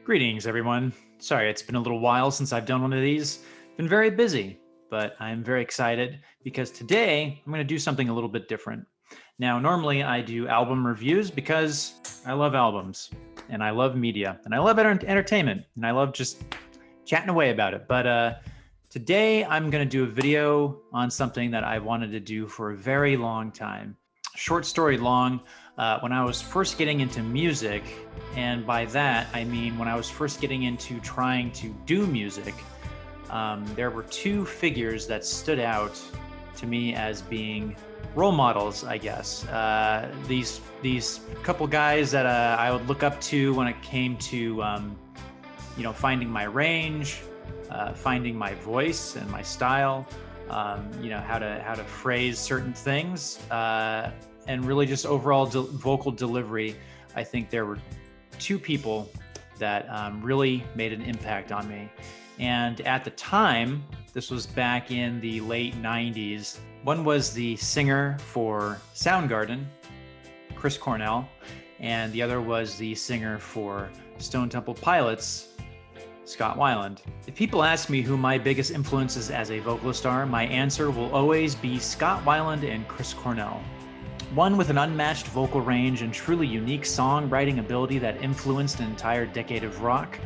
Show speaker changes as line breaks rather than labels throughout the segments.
Greetings, everyone. Sorry, it's been a little while since I've done one of these. Been very busy, but I'm very excited because today I'm going to do something a little bit different. Now, normally I do album reviews because I love albums and I love media and I love entertainment and I love just chatting away about it. But today I'm going to do a video on something that I wanted to do for a very long time. Short story long, when I was first getting into music, and by that I mean when I was first getting into trying to do music, there were two figures that stood out to me as being role models, I guess. These couple guys that I would look up to when it came to finding my range, finding my voice and my style, how to phrase certain things, and really just overall vocal delivery. I think there were two people that really made an impact on me. And at the time, this was back in the late 90s, one was the singer for Soundgarden, Chris Cornell, and the other was the singer for Stone Temple Pilots, Scott Weiland. If people ask me who my biggest influences as a vocalist are, my answer will always be Scott Weiland and Chris Cornell. One with an unmatched vocal range and truly unique songwriting ability that influenced an entire decade of rock.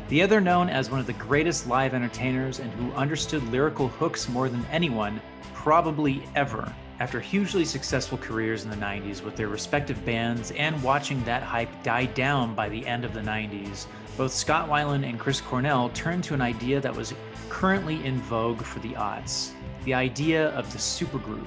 The other known as one of the greatest live entertainers and who understood lyrical hooks more than anyone, probably ever. After hugely successful careers in the 90s with their respective bands and watching that hype die down by the end of the 90s, both Scott Weiland and Chris Cornell turned to an idea that was currently in vogue for the aughts, the idea of the supergroup.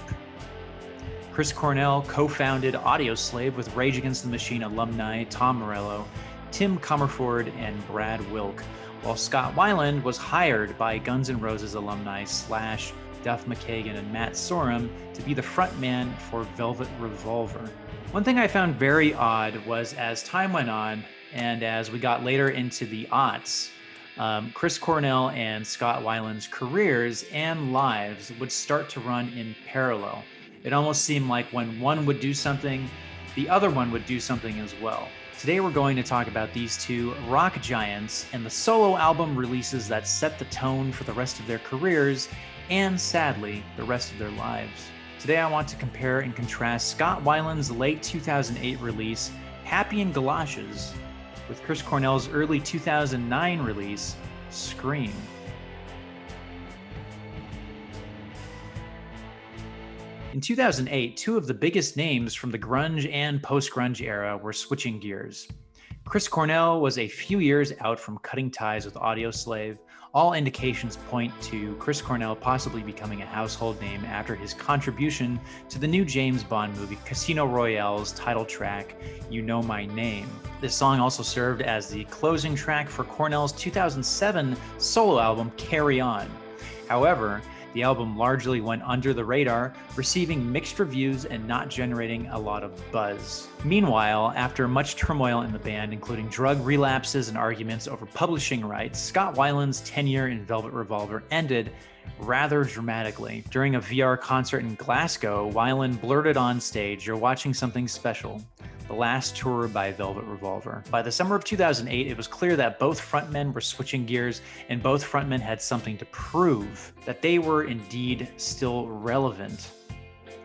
Chris Cornell co-founded Audioslave with Rage Against the Machine alumni Tom Morello, Tim Comerford, and Brad Wilk, while Scott Weiland was hired by Guns N' Roses alumni Slash, Duff McKagan, and Matt Sorum to be the frontman for Velvet Revolver. One thing I found very odd was as time went on, and as we got later into the aughts, Chris Cornell and Scott Weiland's careers and lives would start to run in parallel. It almost seemed like when one would do something, the other one would do something as well. Today we're going to talk about these two rock giants and the solo album releases that set the tone for the rest of their careers and, sadly, the rest of their lives. Today I want to compare and contrast Scott Weiland's late 2008 release, Happy in Galoshes, with Chris Cornell's early 2009 release, Scream. In 2008, two of the biggest names from the grunge and post-grunge era were switching gears. Chris Cornell was a few years out from cutting ties with Audioslave. All indications point to Chris Cornell possibly becoming a household name after his contribution to the new James Bond movie Casino Royale's title track, You Know My Name. This song also served as the closing track for Cornell's 2007 solo album, Carry On. However, the album largely went under the radar, receiving mixed reviews and not generating a lot of buzz. Meanwhile, after much turmoil in the band, including drug relapses and arguments over publishing rights, Scott Weiland's tenure in Velvet Revolver ended rather dramatically. During a VR concert in Glasgow, Weiland blurted on stage, "You're watching something special." The last tour by Velvet Revolver. By the summer of 2008, it was clear that both frontmen were switching gears and both frontmen had something to prove, that they were indeed still relevant.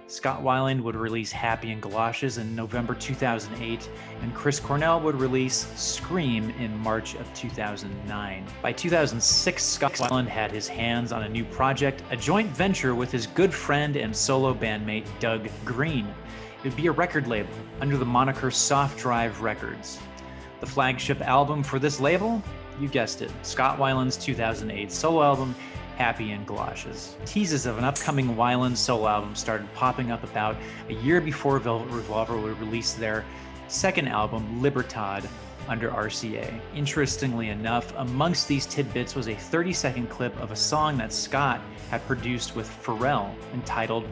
Scott Weiland would release Happy in Galoshes in November 2008, and Chris Cornell would release Scream in March of 2009. By 2006, Scott Weiland had his hands on a new project, a joint venture with his good friend and solo bandmate Doug Green. It would be a record label under the moniker Soft Drive Records. The flagship album for this label? You guessed it, Scott Weiland's 2008 solo album, Happy in Galoshes. Teases of an upcoming Weiland solo album started popping up about a year before Velvet Revolver would release their second album, Libertad, under RCA. Interestingly enough, amongst these tidbits was a 30-second clip of a song that Scott had produced with Pharrell entitled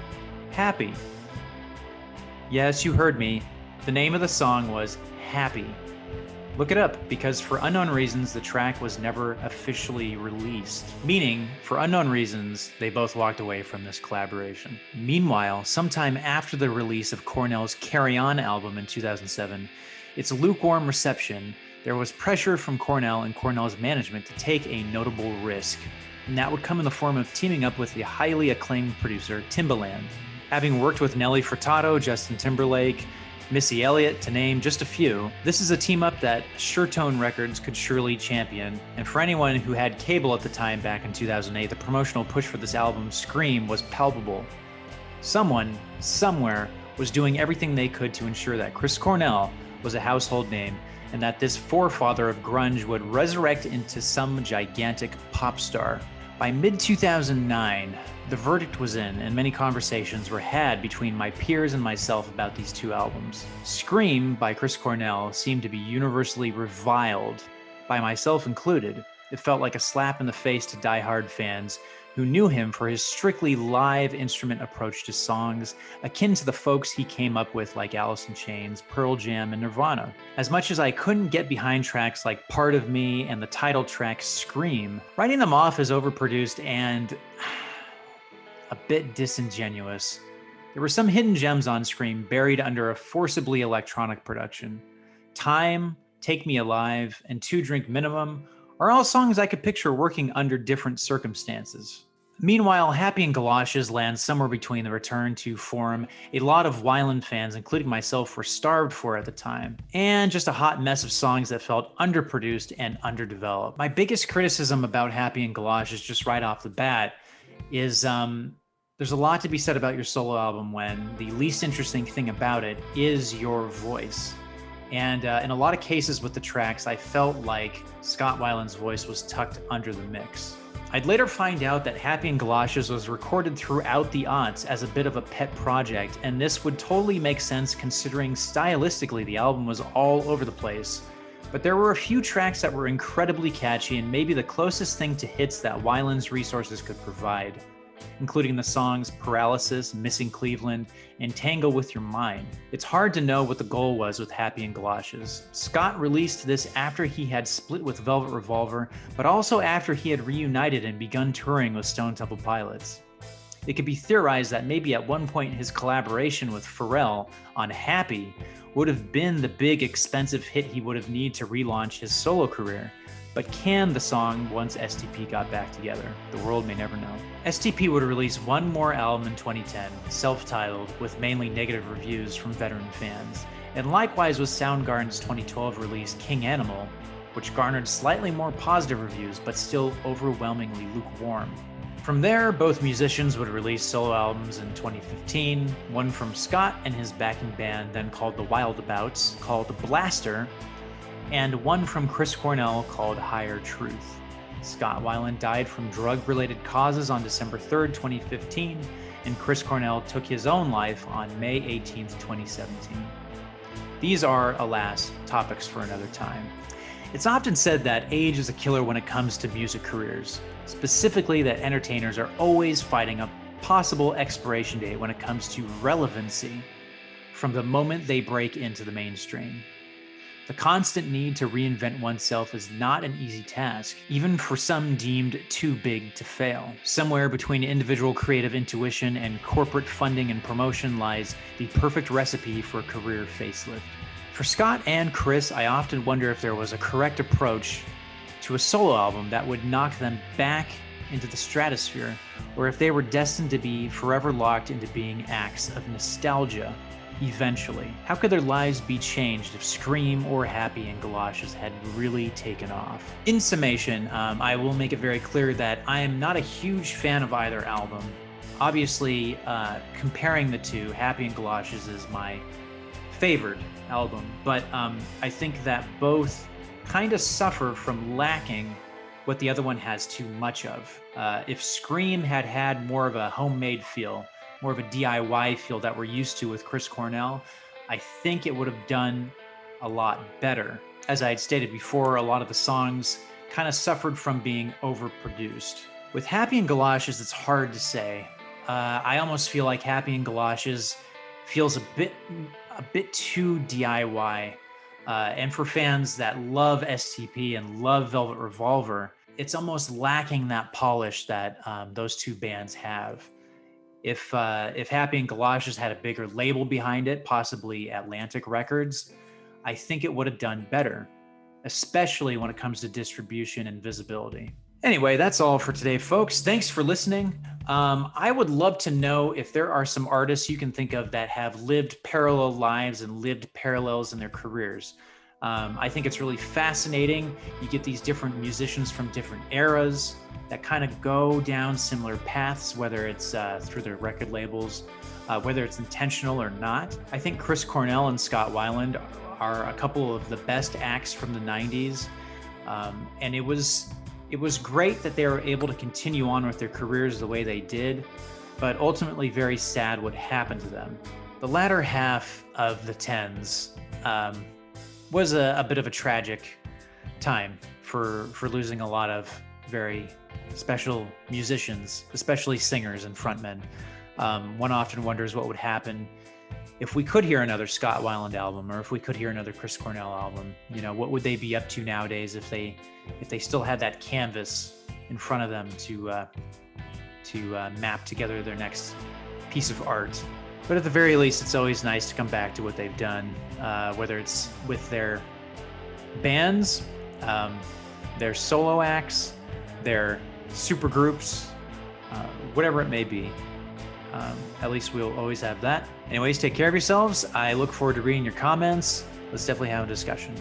Happy. Yes, you heard me. The name of the song was Happy. Look it up, because for unknown reasons, the track was never officially released. Meaning, for unknown reasons, they both walked away from this collaboration. Meanwhile, sometime after the release of Cornell's Carry On album in 2007, its lukewarm reception, there was pressure from Cornell and Cornell's management to take a notable risk, and that would come in the form of teaming up with the highly acclaimed producer Timbaland. Having worked with Nelly Furtado, Justin Timberlake, Missy Elliott, to name just a few, this is a team-up that Suretone Records could surely champion, and for anyone who had cable at the time back in 2008, the promotional push for this album, Scream, was palpable. Someone, somewhere, was doing everything they could to ensure that Chris Cornell was a household name, and that this forefather of grunge would resurrect into some gigantic pop star. By mid-2009, the verdict was in, and many conversations were had between my peers and myself about these two albums. Scream by Chris Cornell seemed to be universally reviled, by myself included. It felt like a slap in the face to die-hard fans who knew him for his strictly live instrument approach to songs, akin to the folks he came up with like Alice in Chains, Pearl Jam, and Nirvana. As much as I couldn't get behind tracks like Part of Me and the title track Scream, writing them off as overproduced and a bit disingenuous. There were some hidden gems on Scream buried under a forcibly electronic production. Time, Take Me Alive, and Two Drink Minimum are all songs I could picture working under different circumstances. Meanwhile, Happy and Galoshes lands somewhere between the return to form a lot of Weiland fans, including myself, were starved for at the time, and just a hot mess of songs that felt underproduced and underdeveloped. My biggest criticism about Happy and Galoshes, just right off the bat, is there's a lot to be said about your solo album when the least interesting thing about it is your voice. And in a lot of cases with the tracks, I felt like Scott Weiland's voice was tucked under the mix. I'd later find out that Happy and Galoshes was recorded throughout the aughts as a bit of a pet project, and this would totally make sense considering stylistically the album was all over the place. But there were a few tracks that were incredibly catchy and maybe the closest thing to hits that Weiland's resources could provide, including the songs Paralysis, Missing Cleveland, and Tangle With Your Mind. It's hard to know what the goal was with Happy and Galoshes. Scott released this after he had split with Velvet Revolver, but also after he had reunited and begun touring with Stone Temple Pilots. It could be theorized that maybe at one point his collaboration with Pharrell on Happy would have been the big expensive hit he would have needed to relaunch his solo career. But can the song once STP got back together? The world may never know. STP would release one more album in 2010, self-titled, with mainly negative reviews from veteran fans. And likewise with Soundgarden's 2012 release King Animal, which garnered slightly more positive reviews, but still overwhelmingly lukewarm. From there, both musicians would release solo albums in 2015, one from Scott and his backing band, then called the Wildabouts, called Blaster, and one from Chris Cornell called Higher Truth. Scott Weiland died from drug-related causes on December 3rd, 2015, and Chris Cornell took his own life on May 18th, 2017. These are, alas, topics for another time. It's often said that age is a killer when it comes to music careers, specifically that entertainers are always fighting a possible expiration date when it comes to relevancy from the moment they break into the mainstream. The constant need to reinvent oneself is not an easy task, even for some deemed too big to fail. Somewhere between individual creative intuition and corporate funding and promotion lies the perfect recipe for a career facelift. For Scott and Chris, I often wonder if there was a correct approach to a solo album that would knock them back into the stratosphere, or if they were destined to be forever locked into being acts of nostalgia. Eventually, how could their lives be changed if Scream or Happy and Galoshes had really taken off? In summation, I will make it very clear that I am not a huge fan of either album. Obviously, comparing the two, Happy and Galoshes is my favorite album, but I think that both kind of suffer from lacking what the other one has too much of. If Scream had had more of a homemade feel, more of a DIY feel that we're used to with Chris Cornell, I think it would have done a lot better. As I had stated before, a lot of the songs kind of suffered from being overproduced. With Happy and Galoshes, it's hard to say. I almost feel like Happy and Galoshes feels a bit too DIY. And for fans that love STP and love Velvet Revolver, it's almost lacking that polish that those two bands have. If Happy and Galoshes had a bigger label behind it, possibly Atlantic Records, I think it would have done better. especially when it comes to distribution and visibility. Anyway, that's all for today, folks. Thanks for listening. I would love to know if there are some artists you can think of that have lived parallel lives and lived parallels in their careers. I think it's really fascinating. You get these different musicians from different eras that kind of go down similar paths, whether it's through their record labels, whether it's intentional or not. I think Chris Cornell and Scott Weiland are a couple of the best acts from the 90s. And it was great that they were able to continue on with their careers the way they did, but ultimately very sad what happened to them. The latter half of the 10s was a bit of a tragic time for losing a lot of very special musicians, especially singers and frontmen. One often wonders what would happen if we could hear another Scott Weiland album, or if we could hear another Chris Cornell album. You know, what would they be up to nowadays if they still had that canvas in front of them to map together their next piece of art? But at the very least, it's always nice to come back to what they've done, whether it's with their bands, their solo acts, their super groups, whatever it may be. At least we'll always have that. Anyways, take care of yourselves. I look forward to reading your comments. Let's definitely have a discussion.